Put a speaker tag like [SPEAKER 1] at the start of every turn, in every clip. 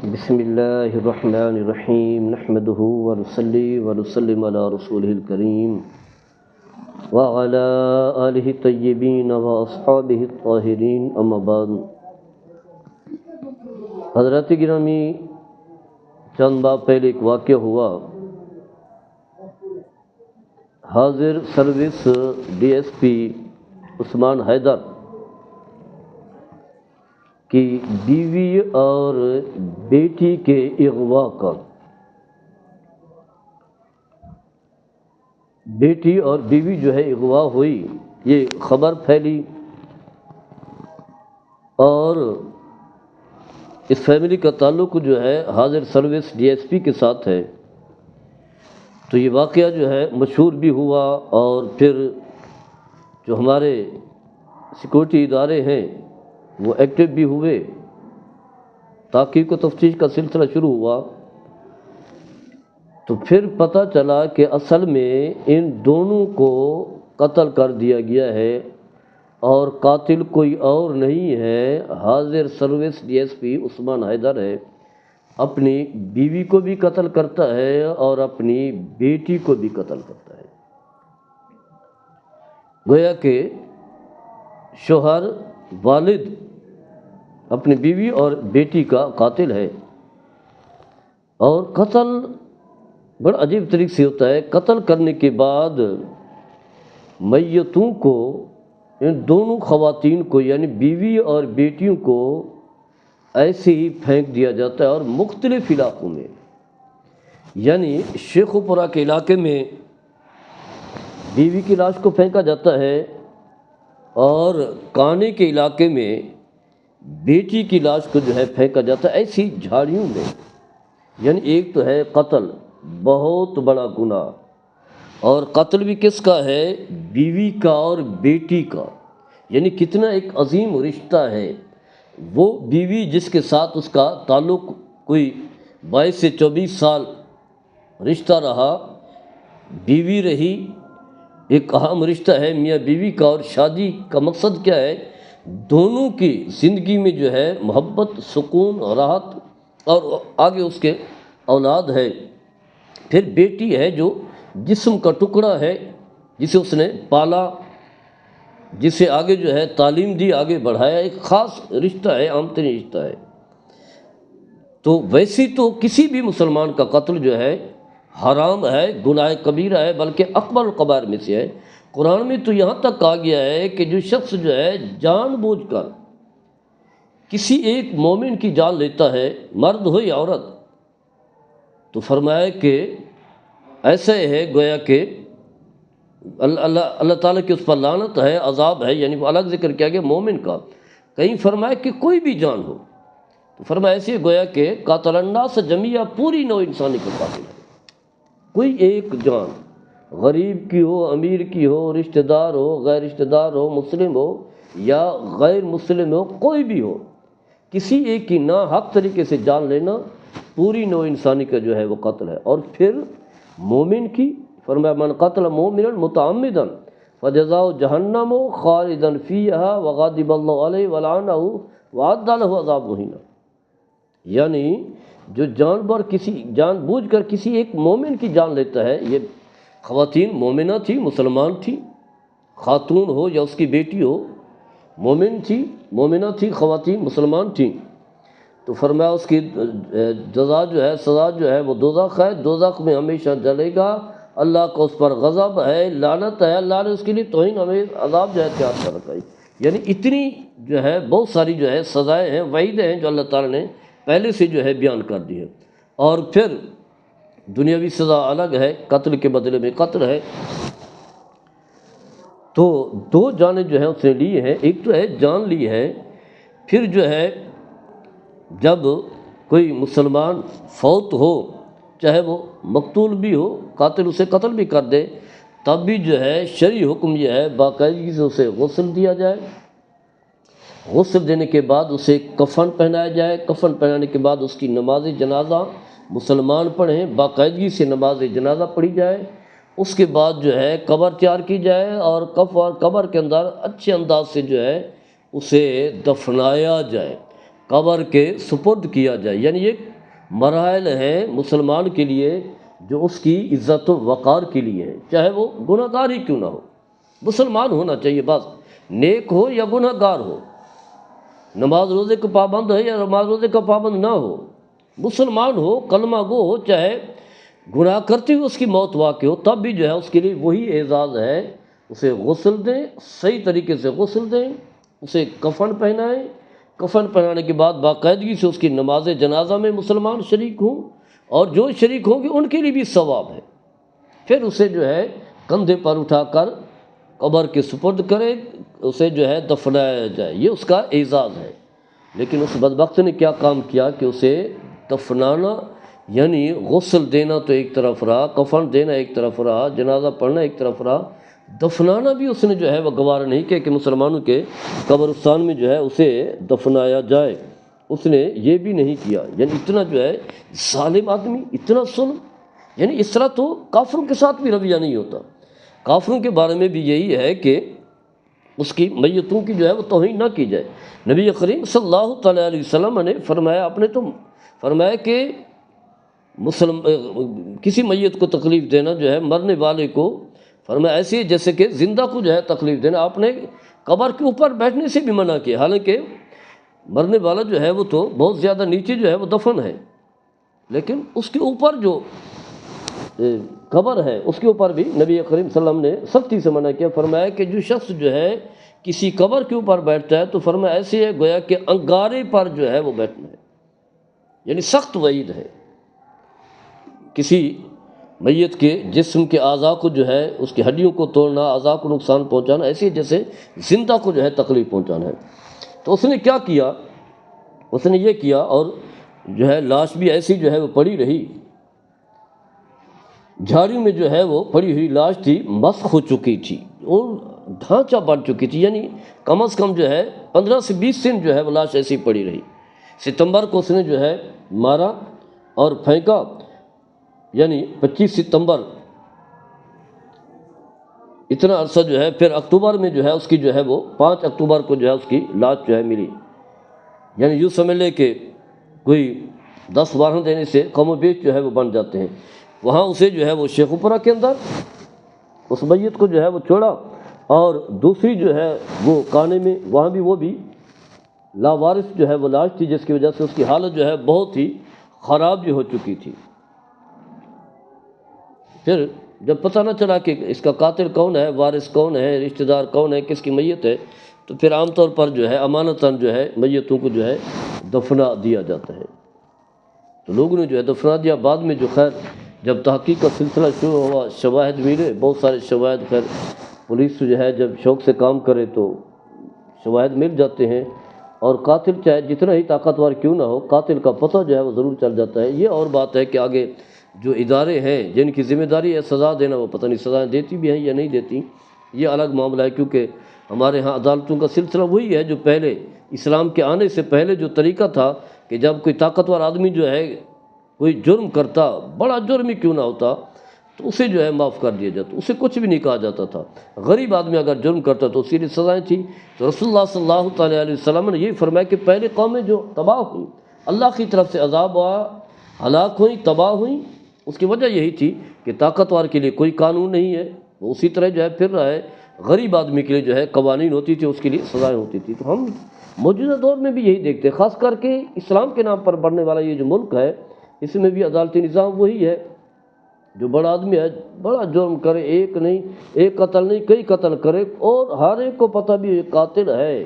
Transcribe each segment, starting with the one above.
[SPEAKER 1] بسم اللہ الرحمن الرحیم نحمده ونصلی ونسلم علی رسولہ الکریم وعلی آلہ الطیبین واصحابہ الطاہرین اما بعد۔ حضرات گرامی، چند ماہ پہلے ایک واقعہ ہوا۔ حاضر سروس ڈی ایس پی عثمان حیدر کی بیوی اور بیٹی کے اغوا کا، بیٹی اور بیوی جو ہے اغوا ہوئی، یہ خبر پھیلی اور اس فیملی کا تعلق جو ہے حاضر سروس ڈی ایس پی کے ساتھ ہے، تو یہ واقعہ جو ہے مشہور بھی ہوا اور پھر جو ہمارے سیکورٹی ادارے ہیں وہ ایکٹیو بھی ہوئے، تحقیق و تفتیش کا سلسلہ شروع ہوا، تو پھر پتہ چلا کہ اصل میں ان دونوں کو قتل کر دیا گیا ہے اور قاتل کوئی اور نہیں ہے، حاضر سروس ڈی ایس پی عثمان حیدر ہے۔ اپنی بیوی کو بھی قتل کرتا ہے اور اپنی بیٹی کو بھی قتل کرتا ہے۔ گویا کہ شوہر والد اپنی بیوی اور بیٹی کا قاتل ہے، اور قتل بڑا عجیب طریقے سے ہوتا ہے۔ قتل کرنے کے بعد میتوں کو، ان دونوں خواتین کو یعنی بیوی اور بیٹیوں کو ایسے ہی پھینک دیا جاتا ہے، اور مختلف علاقوں میں، یعنی شیخو پورہ کے علاقے میں بیوی کی لاش کو پھینکا جاتا ہے، اور کانے کے علاقے میں بیٹی کی لاش کو جو ہے پھینکا جاتا ہے، ایسی جھاڑیوں میں۔ یعنی ایک تو ہے قتل، بہت بڑا گناہ، اور قتل بھی کس کا ہے؟ بیوی کا اور بیٹی کا، یعنی کتنا ایک عظیم رشتہ ہے۔ وہ بیوی جس کے ساتھ اس کا تعلق کوئی 22 سے 24 سال رشتہ رہا، بیوی رہی، ایک اہم رشتہ ہے میاں بیوی کا، اور شادی کا مقصد کیا ہے؟ دونوں کی زندگی میں جو ہے محبت، سکون، راحت، اور آگے اس کے اولاد ہے۔ پھر بیٹی ہے جو جسم کا ٹکڑا ہے، جسے اس نے پالا، جسے آگے جو ہے تعلیم دی، آگے بڑھایا، ایک خاص رشتہ ہے، عام ترین رشتہ ہے۔ تو ویسے تو کسی بھی مسلمان کا قتل جو ہے حرام ہے، گناہ کبیرہ ہے، بلکہ اکبر القبائر میں سے ہے۔ قرآن میں تو یہاں تک کہا گیا ہے کہ جو شخص جو ہے جان بوجھ کر کسی ایک مومن کی جان لیتا ہے، مرد ہو یا عورت، تو فرمایا کہ ایسا ہے گویا کہ اللہ تعالیٰ کی اس پر لعنت ہے، عذاب ہے، یعنی وہ الگ ذکر کیا گیا مومن کا۔ کہیں فرمایا کہ کوئی بھی جان ہو، تو فرمایا ایسے گویا کہ قاتل الناس جمیعا، پوری نوع انسانی کو قاتل ہے۔ کوئی ایک جان، غریب کی ہو، امیر کی ہو، رشتہ دار ہو، غیر رشتہ دار ہو، مسلم ہو یا غیر مسلم ہو، کوئی بھی ہو، کسی ایک کی ناحق طریقے سے جان لینا پوری نوع انسانی کا جو ہے وہ قتل ہے۔ اور پھر مومن کی فرمایا من قتل مومنا متعمدا فجزاؤ جہنم خالدا فیہا وغضب اللہ علیہ ولعنہ وأعد لہ عذابا مہینا، یعنی جو جان بوجھ کر کسی ایک مومن کی جان لیتا ہے، یہ خواتین مومنہ تھی، مسلمان تھی، خاتون ہو یا اس کی بیٹی ہو، مومن تھی، مومنہ تھی، خواتین مسلمان تھیں، تو فرمایا اس کی جزا جو ہے، سزا جو ہے وہ دوزخ ہے، دوزخ میں ہمیشہ جلے گا، اللہ کا اس پر غضب ہے، لعنت ہے، اللہ نے اس کے لیے توہین ہمیں عذاب جو ہے تیار کر رکھا ہے۔ یعنی اتنی جو ہے بہت ساری جو ہے سزائیں ہیں، وعیدیں ہیں جو اللہ تعالیٰ نے پہلے سے جو ہے بیان کر دی ہے۔ اور پھر دنیاوی سزا الگ ہے، قتل کے بدلے میں قتل ہے۔ تو دو جانیں جو ہیں اس نے لی ہیں، ایک تو ہے جان لی ہے، پھر جو ہے جب کوئی مسلمان فوت ہو، چاہے وہ مقتول بھی ہو، قاتل اسے قتل بھی کر دے، تب بھی جو ہے شرعی حکم یہ ہے باقاعدگی سے اسے غسل دیا جائے، غسل دینے کے بعد اسے کفن پہنایا جائے، کفن پہنانے کے بعد اس کی نماز جنازہ مسلمان پڑھیں، باقاعدگی سے نماز جنازہ پڑھی جائے، اس کے بعد جو ہے قبر تیار کی جائے، اور قبر کے اندر اچھے انداز سے جو ہے اسے دفنایا جائے، قبر کے سپرد کیا جائے۔ یعنی یہ مراحل ہیں مسلمان کے لیے جو اس کی عزت و وقار کے لیے ہیں، چاہے وہ گناہ گار ہی کیوں نہ ہو، مسلمان ہونا چاہیے، بس نیک ہو یا گناہ گار ہو، نماز روزے کا پابند ہے یا نماز روزے کا پابند نہ ہو، مسلمان ہو، کلمہ گو ہو، چاہے گناہ کرتے ہوئے اس کی موت واقع ہو، تب بھی جو ہے اس کے لیے وہی اعزاز ہے، اسے غسل دیں، صحیح طریقے سے غسل دیں، اسے کفن پہنائیں، کفن پہنانے کے بعد باقاعدگی سے اس کی نماز جنازہ میں مسلمان شریک ہوں، اور جو شریک ہوں گے ان کے لیے بھی ثواب ہے، پھر اسے جو ہے کندھے پر اٹھا کر قبر کے سپرد کرے، اسے جو ہے دفنایا جائے، یہ اس کا اعزاز ہے۔ لیکن اس بدبخت نے کیا کام کیا کہ اسے دفنانا، یعنی غسل دینا تو ایک طرف رہا، کفن دینا ایک طرف رہا، جنازہ پڑھنا ایک طرف رہا، دفنانا بھی اس نے جو ہے وہ گوارا نہیں کیا کہ مسلمانوں کے قبرستان میں جو ہے اسے دفنایا جائے، اس نے یہ بھی نہیں کیا۔ یعنی اتنا جو ہے ظالم آدمی، اتنا ظلم، یعنی اس طرح تو کافروں کے ساتھ بھی رویہ نہیں ہوتا۔ کافروں کے بارے میں بھی یہی ہے کہ اس کی میتوں کی جو ہے وہ توہین نہ کی جائے۔ نبی کریم صلی اللہ تعالیٰ علیہ وسلم نے فرمایا، آپ نے تو فرمایا کہ کسی میت کو تکلیف دینا جو ہے مرنے والے کو، فرمایا ایسے جیسے کہ زندہ کو جو ہے تکلیف دینا۔ آپ نے قبر کے اوپر بیٹھنے سے بھی منع کیا، حالانکہ مرنے والا جو ہے وہ تو بہت زیادہ نیچے جو ہے وہ دفن ہے، لیکن اس کے اوپر جو قبر ہے اس کے اوپر بھی نبی کریم صلی اللہ علیہ وسلم نے سختی سے منع کیا، فرمایا کہ جو شخص جو ہے کسی قبر کے اوپر بیٹھتا ہے تو فرمایا ایسے ہے گویا کہ انگارے پر جو ہے وہ بیٹھنا ہے، یعنی سخت وعید ہے۔ کسی میت کے جسم کے اعضاء کو جو ہے اس کی ہڈیوں کو توڑنا، اعضاء کو نقصان پہنچانا، ایسے جیسے زندہ کو جو ہے تکلیف پہنچانا ہے۔ تو اس نے کیا کیا، اس نے یہ کیا، اور جو ہے لاش بھی ایسی جو ہے وہ پڑی رہی، جھاڑیوں میں جو ہے وہ پڑی ہوئی لاش تھی، مسخ ہو چکی تھی اور ڈھانچہ بڑھ چکی تھی، یعنی کم از کم جو ہے 15 سے 20 دن جو ہے وہ لاش ایسی پڑی رہی۔ ستمبر کو اس نے جو ہے مارا اور پھینکا، یعنی 25 ستمبر، اتنا عرصہ جو ہے، پھر اکتوبر میں جو ہے اس کی جو ہے وہ 5 اکتوبر کو جو ہے اس کی لاش جو ہے ملی، یعنی یوں سمجھ لے کہ کوئی 10-12 دینے سے کم و بیش جو ہے وہ بن جاتے ہیں۔ وہاں اسے جو ہے وہ شیخ پورہ کے اندر اس میت کو جو ہے وہ چھوڑا، اور دوسری جو ہے وہ کانے میں، وہاں بھی وہ بھی لاوارث جو ہے وہ لاش تھی، جس کی وجہ سے اس کی حالت جو ہے بہت ہی خراب بھی ہو چکی تھی۔ پھر جب پتہ نہ چلا کہ اس کا قاتل کون ہے، وارث کون ہے، رشتہ دار کون ہے، کس کی میت ہے، تو پھر عام طور پر جو ہے امانتاً جو ہے میتوں کو جو ہے دفنا دیا جاتا ہے۔ تو لوگوں نے جو ہے دفنا دیا۔ بعد میں جو خیر جب تحقیق کا سلسلہ شروع ہوا، شواہد ملے، بہت سارے شواہد، خیر پولیس جو ہے جب شوق سے کام کرے تو شواہد مل جاتے ہیں، اور قاتل چاہے جتنا ہی طاقتور کیوں نہ ہو، قاتل کا پتہ جو ہے وہ ضرور چل جاتا ہے۔ یہ اور بات ہے کہ آگے جو ادارے ہیں جن کی ذمہ داری ہے سزا دینا، وہ پتہ نہیں سزائیں دیتی بھی ہیں یا نہیں دیتی، یہ الگ معاملہ ہے، کیونکہ ہمارے ہاں عدالتوں کا سلسلہ وہی ہے جو پہلے اسلام کے آنے سے پہلے جو طریقہ تھا کہ جب کوئی طاقتور آدمی جو ہے کوئی جرم کرتا، بڑا جرم ہی کیوں نہ ہوتا، تو اسے جو ہے معاف کر دیا جاتا، اسے کچھ بھی نہیں کہا جاتا تھا۔ غریب آدمی اگر جرم کرتا تو اسی لیے سزائیں تھیں۔ تو رسول اللہ صلی اللہ تعالیٰ علیہ وسلم نے یہی فرمایا کہ پہلے قومیں جو تباہ ہوئیں، اللہ کی طرف سے عذاب ہوا، ہلاک ہوئیں، تباہ ہوئیں، اس کی وجہ یہی تھی کہ طاقتور کے لیے کوئی قانون نہیں ہے، وہ اسی طرح جو ہے پھر رہا ہے۔ غریب آدمی کے لیے جو ہے قوانین ہوتی تھی، اس کے لیے سزائیں ہوتی تھی۔ تو ہم موجودہ دور میں بھی یہی دیکھتے ہیں، خاص کر کے اسلام کے نام پر بڑھنے والا یہ جو ملک ہے، اس میں بھی عدالتی نظام وہی ہے۔ جو بڑا آدمی ہے بڑا جرم کرے، ایک نہیں، ایک قتل نہیں، کئی قتل کرے، اور ہر ایک کو پتہ بھی یہ قاتل ہے،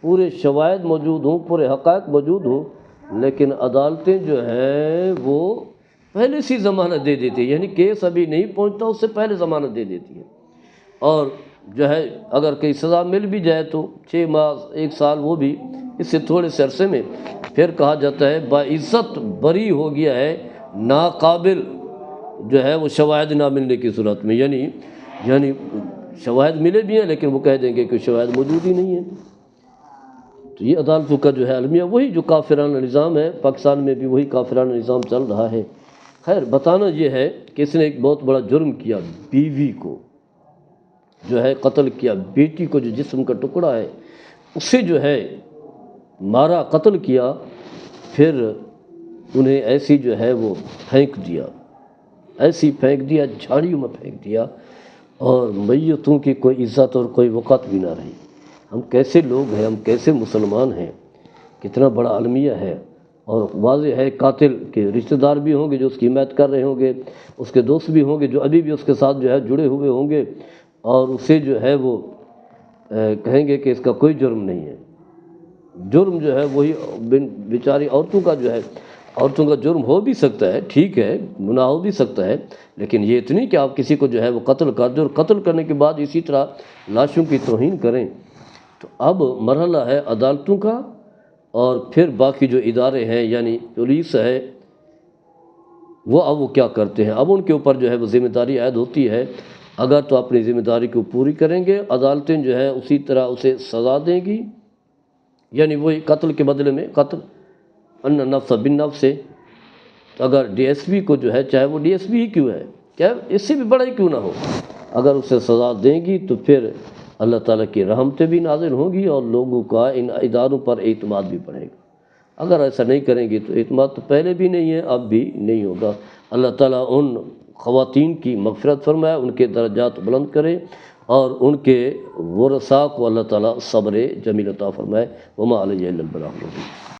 [SPEAKER 1] پورے شواہد موجود ہوں، پورے حقائق موجود ہوں، لیکن عدالتیں جو ہیں وہ پہلے سے ضمانت دے دیتی ہیں، یعنی کیس ابھی نہیں پہنچتا اس سے پہلے ضمانت دے دیتی ہے، اور جو ہے اگر کئی سزا مل بھی جائے تو 6 ماہ 1 سال، وہ بھی اس سے تھوڑے سے عرصے میں پھر کہا جاتا ہے باعزت بری ہو گیا ہے، ناقابل جو ہے وہ شواہد نہ ملنے کی صورت میں، یعنی شواہد ملے بھی ہیں لیکن وہ کہہ دیں گے کہ شواہد موجود ہی نہیں ہیں۔ تو یہ عدالتوں کا جو ہے المیہ وہی جو کافرانہ نظام ہے، پاکستان میں بھی وہی کافرانہ نظام چل رہا ہے۔ خیر بتانا یہ ہے کہ اس نے ایک بہت بڑا جرم کیا، بیوی کو جو ہے قتل کیا، بیٹی کو جو جسم کا ٹکڑا ہے اسے جو ہے مارا، قتل کیا، پھر انہیں ایسی جو ہے وہ پھینک دیا، ایسی پھینک دیا، جھاڑیوں میں پھینک دیا، اور میتوں کی کوئی عزت اور کوئی وقت بھی نہ رہی۔ ہم کیسے لوگ ہیں، ہم کیسے مسلمان ہیں، کتنا بڑا المیہ ہے۔ اور واضح ہے قاتل کے رشتہ دار بھی ہوں گے جو اس کی حمایت کر رہے ہوں گے، اس کے دوست بھی ہوں گے جو ابھی بھی اس کے ساتھ جو ہے جڑے ہوئے ہوں گے، اور اسے جو ہے وہ کہیں گے کہ اس کا کوئی جرم نہیں ہے۔ جرم جو ہے وہی بیچاری عورتوں کا جو ہے، عورتوں کا جرم ہو بھی سکتا ہے، ٹھیک ہے، گناہ ہو بھی سکتا ہے، لیکن یہ اتنی کہ آپ کسی کو جو ہے وہ قتل کر دیں، اور قتل کرنے کے بعد اسی طرح لاشوں کی توہین کریں۔ تو اب مرحلہ ہے عدالتوں کا، اور پھر باقی جو ادارے ہیں یعنی پولیس ہے، وہ کیا کرتے ہیں؟ اب ان کے اوپر جو ہے وہ ذمہ داری عائد ہوتی ہے۔ اگر تو اپنی ذمہ داری کو پوری کریں گے، عدالتیں جو ہے اسی طرح اسے سزا دیں گی، یعنی وہی قتل کے بدلے میں قتل، ان نفس بالنفس سے۔ تو اگر ڈی ایس پی کو جو ہے، چاہے وہ ڈی ایس پی ہی کیوں ہے، چاہے اس سے بھی بڑا ہی کیوں نہ ہو، اگر اسے سزا دیں گی تو پھر اللہ تعالیٰ کی رحمتیں بھی نازل ہوں گی، اور لوگوں کا ان اداروں پر اعتماد بھی بڑھے گا۔ اگر ایسا نہیں کریں گے تو اعتماد تو پہلے بھی نہیں ہے، اب بھی نہیں ہوگا۔ اللہ تعالیٰ ان خواتین کی مغفرت فرمائے، ان کے درجات بلند کرے، اور ان کے ورثاء کو اللہ تعالیٰ صبر جمیل عطا فرمائے۔ وما علیہ الا البلاغ المبین۔